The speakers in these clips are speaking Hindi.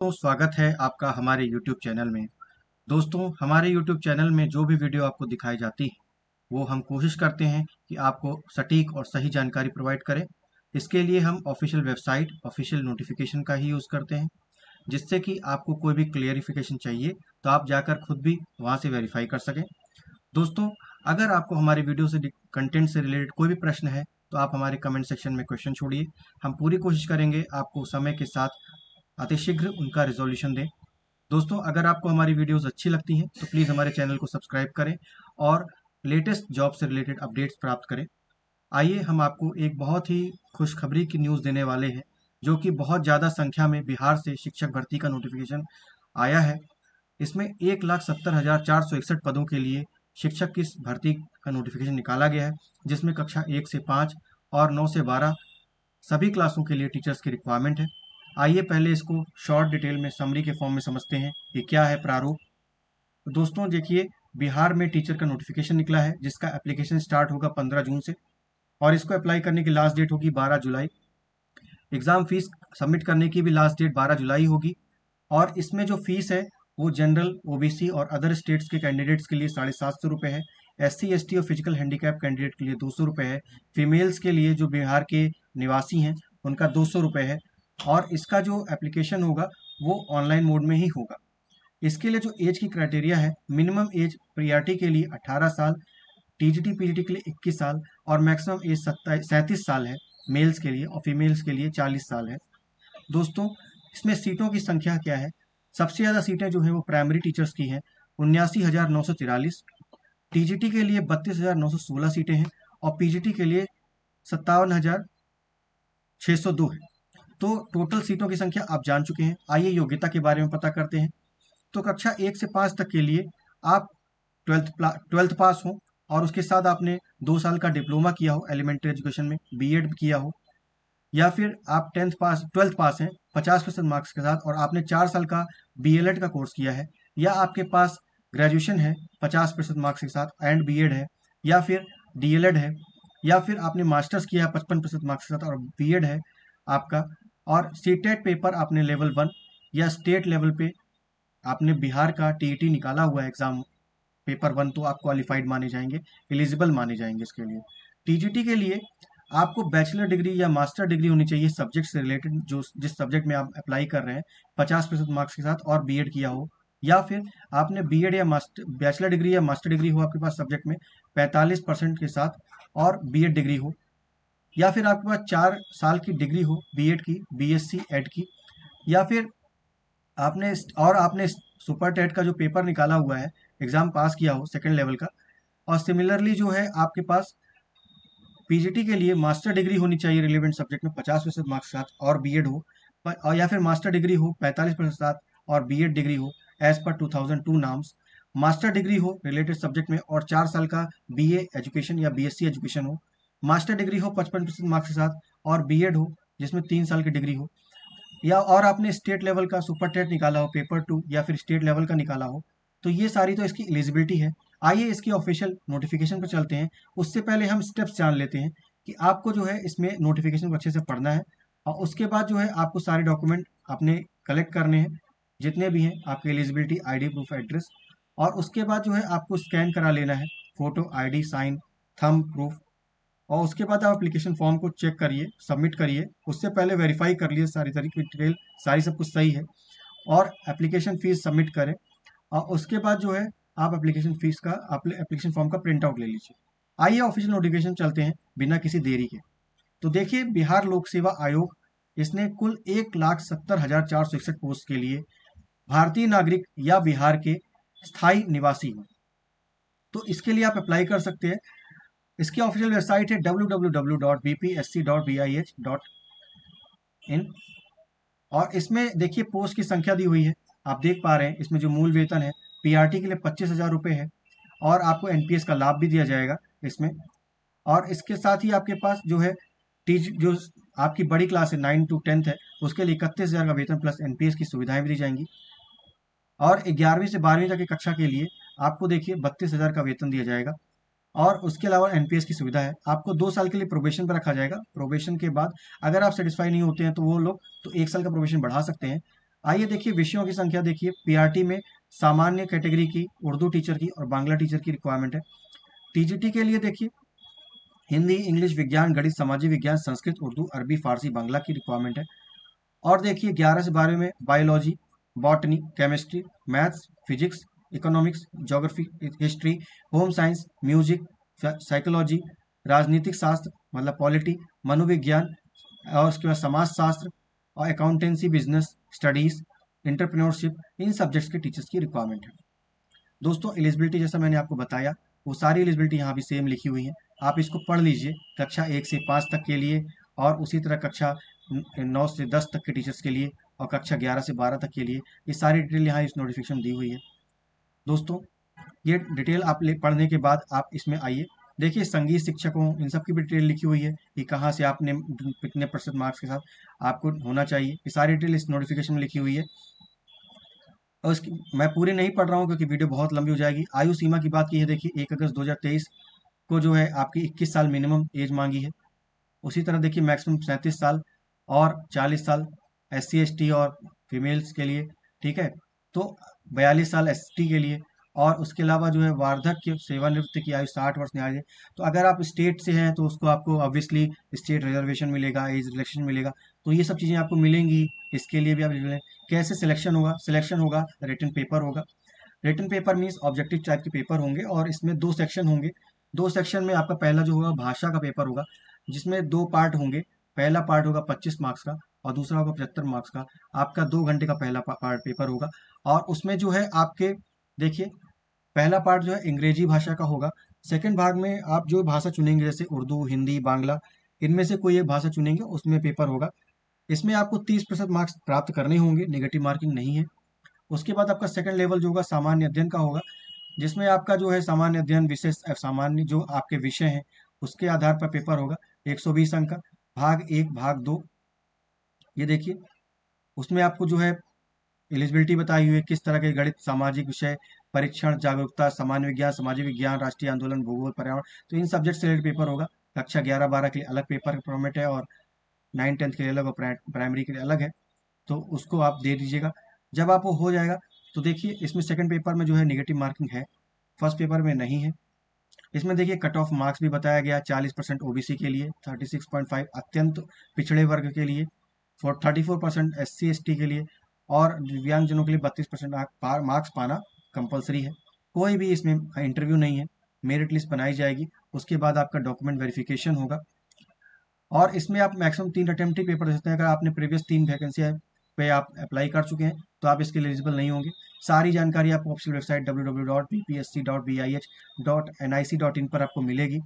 तो स्वागत है आपका हमारे YouTube चैनल में। दोस्तों, हमारे YouTube चैनल में जो भी वीडियो आपको दिखाई जाती है, वो हम कोशिश करते हैं कि आपको सटीक और सही जानकारी प्रोवाइड करें। इसके लिए हम ऑफिशियल वेबसाइट, ऑफिशियल नोटिफिकेशन का ही यूज़ करते हैं, जिससे कि आपको कोई भी क्लियरिफिकेशन चाहिए, तो आप जाकर खुद भी वहाँ से वेरीफाई कर सकें। दोस्तों, अगर आपको हमारी वीडियो से कंटेंट से रिलेटेड कोई भी प्रश्न है, तो आप हमारे कमेंट सेक्शन में क्वेश्चन छोड़िए। हम पूरी कोशिश करेंगे आपको समय के साथ अतिशीघ्र उनका रिजोल्यूशन दें। दोस्तों, अगर आपको हमारी वीडियोस अच्छी लगती हैं तो प्लीज़ हमारे चैनल को सब्सक्राइब करें और लेटेस्ट जॉब से रिलेटेड अपडेट्स प्राप्त करें। आइए हम आपको एक बहुत ही खुशखबरी की न्यूज़ देने वाले हैं, जो कि बहुत ज़्यादा संख्या में बिहार से शिक्षक भर्ती का नोटिफिकेशन आया है। इसमें 1,70,461 पदों के लिए शिक्षक की भर्ती का नोटिफिकेशन निकाला गया है, जिसमें कक्षा 1 से 5 और 9 से 12 सभी क्लासों के लिए टीचर्स की रिक्वायरमेंट है। आइए पहले इसको शॉर्ट डिटेल में समरी के फॉर्म में समझते हैं कि क्या है प्रारूप। तो दोस्तों देखिए, बिहार में टीचर का नोटिफिकेशन निकला है, जिसका एप्लीकेशन स्टार्ट होगा 15 जून से और इसको अप्लाई करने की लास्ट डेट होगी 12 जुलाई। एग्ज़ाम फीस सबमिट करने की भी लास्ट डेट 12 जुलाई होगी और इसमें जो फीस है वो जनरल, ओबीसी और अदर स्टेट्स के कैंडिडेट्स के लिए 750 रुपये है। एससी, एसटी और फिजिकल हैंडीकैप कैंडिडेट के लिए 200 रुपये है। फीमेल्स के लिए जो बिहार के निवासी हैं उनका 200 रुपये है और इसका जो एप्लीकेशन होगा वो ऑनलाइन मोड में ही होगा। इसके लिए जो एज की क्राइटेरिया है, मिनिमम एज प्रियॉरिटी के लिए 18 साल, टीजीटी पीजीटी के लिए 21 साल और मैक्सिमम एज 37 साल है मेल्स के लिए और फीमेल्स के लिए 40 साल है। दोस्तों, इसमें सीटों की संख्या क्या है? सबसे ज़्यादा सीटें जो है वो प्राइमरी टीचर्स की हैं, 79,943। टीजीटी के लिए 32,916 सीटें हैं और पीजीटी के लिए 57,602 है। तो टोटल सीटों की संख्या आप जान चुके हैं। आइए योग्यता के बारे में पता करते हैं। तो कक्षा 1 से 5 तक के लिए आप ट्वेल्थ पास हो और उसके साथ आपने 2 साल का डिप्लोमा किया हो एलिमेंट्री एजुकेशन में, बीएड किया हो, या फिर आप ट्वेल्थ पास हैं 50% मार्क्स के साथ और आपने 4 साल का बीएलएड का कोर्स किया है, या आपके पास ग्रेजुएशन है 50% मार्क्स के साथ एंड बीएड है, या फिर डीएलएड है, या फिर आपने मास्टर्स किया है 55% मार्क्स के साथ और बीएड है आपका, और सीटेट पेपर आपने लेवल 1 या स्टेट लेवल पे आपने बिहार का टीईटी निकाला हुआ है एग्जाम पेपर 1, तो आप क्वालिफाइड माने जाएंगे, एलिजिबल माने जाएंगे इसके लिए। टीजीटी के लिए आपको बैचलर डिग्री या मास्टर डिग्री होनी चाहिए सब्जेक्ट से रिलेटेड, जो जिस सब्जेक्ट में आप अप्लाई कर रहे हैं 50% मार्क्स के साथ और बीएड किया हो, या फिर आपने बीएड या मास्टर बैचलर डिग्री या मास्टर डिग्री हो आपके पास सब्जेक्ट में 45% के साथ और बीएड डिग्री हो, या फिर आपके पास 4 साल की डिग्री हो बीएड की, बीएससी एड की, या फिर आपने सुपर टेट का जो पेपर निकाला हुआ है, एग्जाम पास किया हो सेकेंड लेवल का, और सिमिलरली जो है आपके पास पीजीटी के लिए मास्टर डिग्री होनी चाहिए रिलेवेंट सब्जेक्ट में 50% मार्क्स के साथ और बीएड हो, और या फिर मास्टर डिग्री हो 45% के साथ और बीएड डिग्री हो एज पर 2002 नाम्स। मास्टर डिग्री हो रिलेटेड सब्जेक्ट में और 4 साल का बीए एजुकेशन या बीएससी एजुकेशन हो। मास्टर डिग्री हो 55% मार्क्स के साथ और बीएड हो जिसमें 3 साल की डिग्री हो, या और आपने स्टेट लेवल का सुपर टेट निकाला हो पेपर 2 या फिर स्टेट लेवल का निकाला हो। तो ये सारी तो इसकी एलिजिबिलिटी है। आइए इसकी ऑफिशियल नोटिफिकेशन पर चलते हैं। उससे पहले हम स्टेप्स जान लेते हैं कि आपको जो है इसमें नोटिफिकेशन को अच्छे से पढ़ना है और उसके बाद जो है आपको सारे डॉक्यूमेंट अपने कलेक्ट करने हैं, जितने भी हैं आपके एलिजिबिलिटी, आईडी प्रूफ, एड्रेस, और उसके बाद जो है आपको स्कैन करा लेना है, photo, ID, sign, thumb proof, और उसके बाद आप एप्लीकेशन फॉर्म को चेक करिए, सबमिट करिए। उससे पहले वेरीफाई कर लिए सारी तरीके की डिटेल, सारी सब कुछ सही है, और एप्लीकेशन फीस सबमिट करें। और उसके बाद जो है आप एप्लीकेशन फीस का एप्लीकेशन फॉर्म का प्रिंट आउट ले लीजिए। आइए ऑफिशियल नोटिफिकेशन चलते हैं बिना किसी देरी के। तो देखिए, बिहार लोक सेवा आयोग, इसने कुल 1,70,461 पोस्ट के लिए भारतीय नागरिक या बिहार के स्थायी निवासी हैं, तो इसके लिए आप अप्लाई कर सकते हैं। इसकी ऑफिशियल वेबसाइट है www.bpsc.bih.in, और इसमें देखिए पोस्ट की संख्या दी हुई है, आप देख पा रहे हैं। इसमें जो मूल वेतन है पीआरटी के लिए 25,000 रुपये है और आपको एनपीएस का लाभ भी दिया जाएगा इसमें। और इसके साथ ही आपके पास जो है जो आपकी बड़ी क्लास है 9 to 10 है, उसके लिए 31,000 का वेतन प्लस एनपीएस की सुविधाएं भी दी जाएंगी। और 11वीं से 12वीं तक की कक्षा के लिए आपको देखिए 32,000 का वेतन दिया जाएगा और उसके अलावा एनपीएस की सुविधा है। आपको 2 साल के लिए प्रोबेशन पर रखा जाएगा। प्रोबेशन के बाद अगर आप सेटिस्फाई नहीं होते हैं तो वो लोग तो 1 साल का प्रोबेशन बढ़ा सकते हैं। आइए देखिए विषयों की संख्या देखिए, पीआरटी में सामान्य कैटेगरी की उर्दू टीचर की और बांग्ला टीचर की रिक्वायरमेंट है। टीजीटी के लिए देखिए हिंदी, इंग्लिश, विज्ञान, गणित, सामाजिक विज्ञान, संस्कृत, उर्दू, अरबी, फारसी, बांग्ला की रिक्वायरमेंट है। और देखिए 11 से 12 में biology, botany, chemistry, maths, physics, economics, geography, history, home science, music, psychology, राजनीतिक शास्त्र मतलब पॉलिटी, मनोविज्ञान, और उसके बाद समाज शास्त्र और अकाउंटेंसी, बिजनेस स्टडीज, इंटरप्रेन्योरशिप, इन सब्जेक्ट्स के टीचर्स की रिक्वायरमेंट है। दोस्तों एलिजिबिलिटी जैसा मैंने आपको बताया, वो सारी एलिजिबिलिटी यहाँ भी सेम लिखी हुई है। आप इसको पढ़ लीजिए कक्षा 1 से 5 तक के लिए, और उसी तरह कक्षा 9 से 10 तक के टीचर्स के लिए, और कक्षा 11 से 12 तक के लिए। ये सारी डिटेल यहाँ इस नोटिफिकेशन दी हुई है। दोस्तों ये डिटेल आप पढ़ने के बाद आप इसमें आइए, देखिए संगीत शिक्षकों इन सब की भी डिटेल लिखी हुई है कि कहाँ से आपने कितने प्रतिशत मार्क्स के साथ आपको होना चाहिए। ये सारी डिटेल इस नोटिफिकेशन में लिखी हुई है। और उसकी मैं पूरी नहीं पढ़ रहा हूँ क्योंकि वीडियो बहुत लंबी हो जाएगी। आयु सीमा की बात की है, देखिए 1 अगस्त 2023 को जो है आपकी 21 साल मिनिमम एज मांगी है। उसी तरह देखिए मैक्सिमम 37 साल और 40 साल SC ST और फीमेल्स के लिए, ठीक है। तो 42 साल ST के लिए, और उसके अलावा जो है वार्धक्य सेवानिवृत्ति की आयु 60 वर्ष निर्धारित है। तो अगर आप स्टेट से हैं तो उसको आपको ऑब्वियसली स्टेट रिजर्वेशन मिलेगा, एज रिलैक्सेशन मिलेगा। तो ये सब चीज़ें आपको मिलेंगी, इसके लिए भी आप eligible हैं। कैसे सिलेक्शन होगा? सिलेक्शन होगा, रिटन पेपर होगा। Written paper means objective type के पेपर होंगे, और इसमें 2 सेक्शन होंगे। 2 सेक्शन में आपका पहला जो होगा भाषा का पेपर होगा, जिसमें 2 पार्ट होंगे। पहला पार्ट होगा 25 मार्क्स का, और दूसरा होगा 75 मार्क्स का। आपका 2 घंटे का पहला पार्ट पेपर होगा। और उसमें जो है आपके देखिए पहला पार्ट जो है अंग्रेजी भाषा का होगा। सेकंड भाग में आप जो भाषा चुनेंगे, जैसे उर्दू, हिंदी, बांग्ला, इनमें से कोई एक भाषा चुनेंगे, उसमें पेपर होगा। इसमें आपको 30% मार्क्स प्राप्त करने होंगे, नेगेटिव मार्किंग नहीं है। उसके बाद आपका सेकंड लेवल जो होगा सामान्य अध्ययन का होगा, जिसमें आपका जो है सामान्य अध्ययन विशेष सामान्य जो आपके विषय हैं उसके आधार पर पेपर होगा, 120 अंक का। भाग 1 भाग 2, ये देखिए उसमें आपको जो है एलिजिबिलिटी बताई हुई है, किस तरह के गणित, सामाजिक विषय, परीक्षण, जागरूकता, सामान्य विज्ञान, सामाजिक विज्ञान, राष्ट्रीय आंदोलन, भूगोल, पर्यावरण। तो इन सब्जेक्ट से रिलेटेड पेपर होगा। कक्षा 11 12 के लिए अलग पेपर फॉर्मेट है, और 9 10 के लिए अलग, और प्राइमरी के लिए अलग है। तो उसको आप दे दीजिएगा। जब आप वो हो जाएगा तो देखिए इसमें सेकंड पेपर में जो है नेगेटिव मार्किंग है, फर्स्ट पेपर में नहीं है। इसमें देखिए कट ऑफ मार्क्स भी बताया गया, 40% OBC के लिए, 36.5 अत्यंत पिछड़े वर्ग के लिए, 34% SC ST के लिए, और दिव्यांगजनों के लिए 32% मार्क्स पाना कंपलसरी है। कोई भी इसमें इंटरव्यू नहीं है, मेरिट लिस्ट बनाई जाएगी, उसके बाद आपका डॉक्यूमेंट वेरिफिकेशन होगा। और इसमें आप मैक्सिमम 3 अटेम्प्ट ही पेपर दे सकते हैं। अगर आपने प्रीवियस 3 वैकेंसी पे आप अप्लाई कर चुके हैं तो आप इसके लिए एलिजिबल नहीं होंगे। सारी जानकारी आपको ऑफिशियल वेबसाइट www.bpsc.bih.nic.in पर आपको मिलेगी।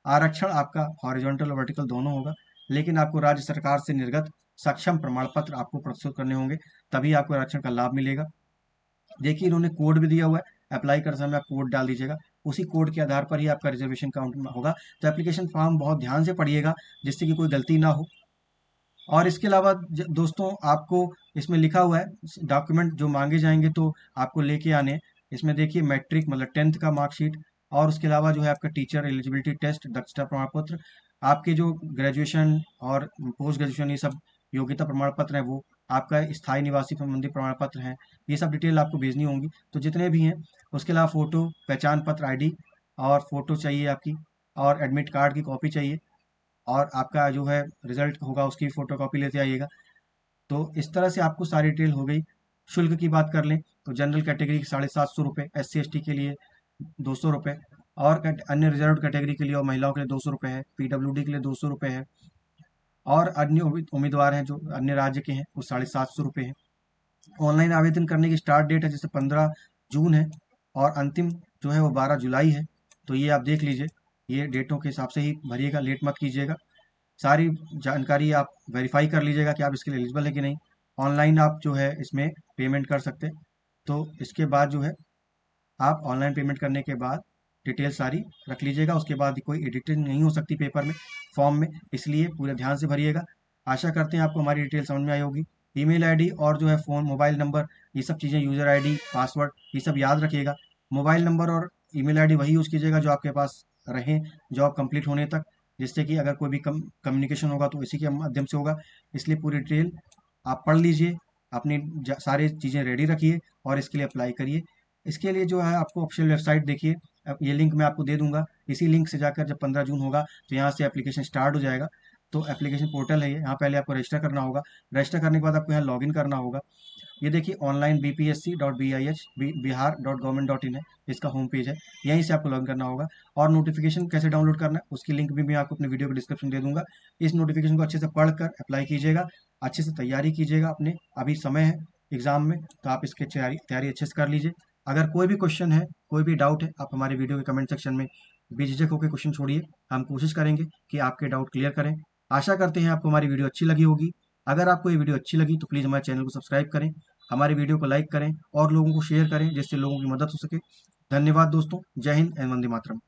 आरक्षण आपका हॉरिजॉन्टल और वर्टिकल दोनों होगा, लेकिन आपको राज्य सरकार से निर्गत सक्षम प्रमाण पत्र आपको प्रस्तुत करने होंगे, तभी आपको आरक्षण का लाभ मिलेगा। देखिए इन्होंने कोड भी दिया हुआ है, अप्लाई करते समय आप कोड डाल दीजिएगा, उसी कोड के आधार पर ही आपका रिजर्वेशन काउंट होगा। तो एप्लीकेशन फॉर्म बहुत ध्यान से पढ़िएगा, जिससे कि कोई गलती ना हो। और इसके अलावा दोस्तों आपको इसमें लिखा हुआ है डॉक्यूमेंट जो मांगे जाएंगे तो आपको लेके आने। इसमें देखिए मैट्रिक मतलब 10th का मार्कशीट, और उसके अलावा जो है आपका टीचर एलिजिबिलिटी टेस्ट, दक्षता प्रमाण पत्र, आपके जो ग्रेजुएशन और पोस्ट ग्रेजुएशन ये सब योग्यता प्रमाण पत्र हैं, वो आपका स्थायी निवासी संबंधी प्रमाण पत्र हैं, ये सब डिटेल आपको भेजनी होंगी। तो जितने भी हैं, उसके अलावा फोटो, पहचान पत्र, ID, और फोटो चाहिए आपकी, और एडमिट कार्ड की कॉपी चाहिए, और आपका जो है रिजल्ट होगा उसकी फोटो कॉपी लेते आइएगा। तो इस तरह से आपको सारी डिटेल हो गई। शुल्क की बात कर लें तो जनरल कैटेगरी 750 रुपये, SC ST के लिए 200 रुपये, और अन्य रिजर्व कैटेगरी के लिए और महिलाओं के लिए 200 रुपये है, PWD के लिए 200 रुपये है, और अन्य उम्मीदवार हैं जो अन्य राज्य के हैं वो 750 रुपये है। ऑनलाइन आवेदन करने की स्टार्ट डेट है जैसे 15 जून है, और अंतिम जो है वो 12 जुलाई है। तो ये आप देख लीजिए, ये डेटों के हिसाब से ही भरिएगा, लेट मत कीजिएगा। सारी जानकारी आप वेरीफाई कर लीजिएगा कि आप इसके लिए एलिजिबल है कि नहीं। ऑनलाइन आप जो है इसमें पेमेंट कर सकते हैं। तो इसके बाद जो है आप ऑनलाइन पेमेंट करने के बाद डिटेल सारी रख लीजिएगा। उसके बाद कोई एडिटिंग नहीं हो सकती पेपर में, फॉर्म में, इसलिए पूरे ध्यान से भरिएगा। आशा करते हैं आपको हमारी डिटेल समझ में आई होगी। ईमेल आईडी और जो है फ़ोन मोबाइल नंबर, ये सब चीज़ें, यूज़र आईडी, पासवर्ड, ये सब याद रखिएगा। मोबाइल नंबर और ईमेल आईडी वही यूज़ कीजिएगा जो आपके पास रहें जॉब कंप्लीट होने तक, जिससे कि अगर कोई भी कम्युनिकेशन होगा तो इसी के माध्यम से होगा। इसलिए पूरी डिटेल आप पढ़ लीजिए, अपनी सारी चीज़ें रेडी रखिए और इसके लिए अप्लाई करिए। इसके लिए जो है आपको ऑफिशियल वेबसाइट देखिए, ये लिंक मैं आपको दे दूंगा। इसी लिंक से जाकर जब 15 जून होगा तो यहाँ से एप्लीकेशन स्टार्ट हो जाएगा। तो एप्लीकेशन पोर्टल है ये, यहाँ पहले आपको रजिस्टर करना होगा। रजिस्टर करने के बाद आपको यहाँ लॉगिन करना होगा। ये देखिए ऑनलाइन bpsc.bih bihar.government.in है, इसका होम पेज है। यहीं से आपको लॉगिन करना होगा। और नोटिफिकेशन कैसे डाउनलोड करना है उसकी लिंक भी मैं आपको अपने वीडियो के डिस्क्रिप्शन दे दूंगा। इस नोटिफिकेशन को अच्छे से पढ़कर अप्लाई कीजिएगा, अच्छे से तैयारी कीजिएगा। अपने अभी समय है एग्जाम में, तो आप इसकी तैयारी अच्छे से कर लीजिए। अगर कोई भी क्वेश्चन है, कोई भी डाउट है, आप हमारे वीडियो के कमेंट सेक्शन में बेझिझक होकर क्वेश्चन छोड़िए। हम कोशिश करेंगे कि आपके डाउट क्लियर करें। आशा करते हैं आपको हमारी वीडियो अच्छी लगी होगी। अगर आपको ये वीडियो अच्छी लगी तो प्लीज़ हमारे चैनल को सब्सक्राइब करें, हमारी वीडियो को लाइक करें और लोगों को शेयर करें जिससे लोगों की मदद हो सके। धन्यवाद दोस्तों। जय हिंद एंड वंदे मातरम।